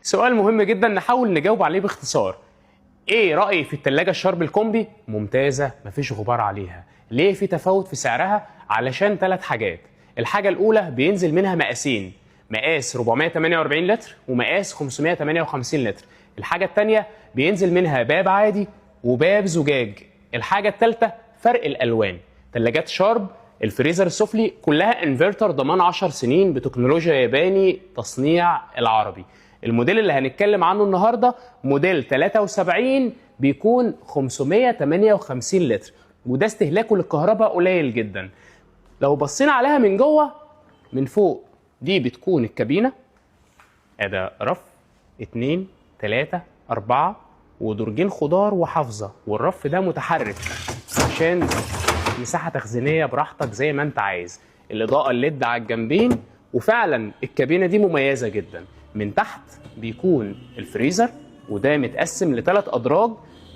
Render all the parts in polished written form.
سؤال مهم جدا نحاول نجاوب عليه باختصار. ايه رأيي في التلاجة الشارب الكومبي؟ ممتازة، مفيش غبار عليها. ليه في تفاوت في سعرها؟ علشان 3 حاجات. الحاجة الأولى بينزل منها مقاسين، مقاس 448 لتر ومقاس 558 لتر. الحاجة التانية بينزل منها باب عادي وباب زجاج. الحاجة التالتة فرق الألوان. تلاجات شارب الفريزر السفلي كلها انفرتر ضمان 10 سنين بتكنولوجيا ياباني تصنيع العربي. الموديل اللي هنتكلم عنه النهارده موديل 73 بيكون 558 لتر، وده استهلاكه للكهرباء قليل جدا. لو بصينا عليها من جوه من فوق، دي بتكون الكابينه، ادي رف 2 3 4 ودرجين خضار وحافظه، والرف ده متحرك عشان مساحه تخزينيه براحتك زي ما انت عايز. الاضاءه الليد على الجنبين، وفعلا الكابينه دي مميزه جدا. من تحت بيكون الفريزر وده متقسم ل3 ادراج،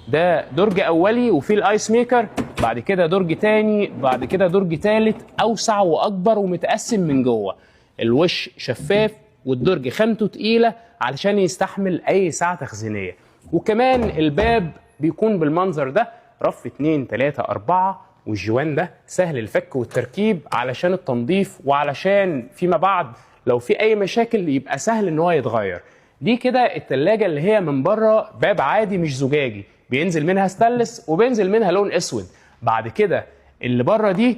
ده درج اولي وفيه الايس ميكر، بعد كده درج تاني، بعد كده درج تالت اوسع واكبر ومتقسم من جوه. الوش شفاف والدرج خامته تقيله علشان يستحمل اي سعه تخزينيه. وكمان الباب بيكون بالمنظر ده، رف 2 3 4، والجوان ده سهل الفك والتركيب علشان التنظيف وعلشان فيما بعد لو في اي مشاكل يبقى سهل ان هو يتغير. دي كده التلاجة اللي هي من بره باب عادي مش زجاجي، بينزل منها ستانلس وبينزل منها لون اسود. بعد كده اللي بره دي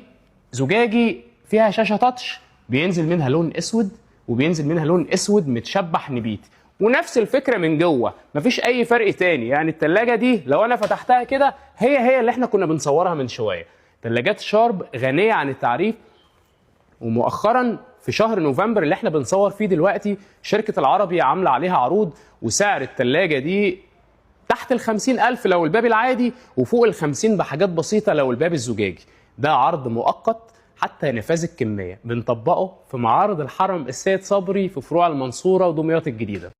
زجاجي فيها شاشة تاتش، بينزل منها لون اسود وبينزل منها لون اسود متشبح نبيتي. ونفس الفكرة من جوه، مفيش اي فرق تاني. يعني التلاجة دي لو انا فتحتها كده هي اللي احنا كنا بنصورها من شوية. تلاجات شارب غنية عن التعريف، ومؤخرا في شهر نوفمبر اللي احنا بنصور فيه دلوقتي شركة العربي عاملة عليها عروض، وسعر التلاجة دي تحت ال50,000 لو الباب العادي، وفوق ال50 بحاجات بسيطة لو الباب الزجاجي. ده عرض مؤقت حتى نفاذ الكمية، بنطبقه في معارض الحرم السيد صبري في فروع المنصورة ودمياط الجديدة.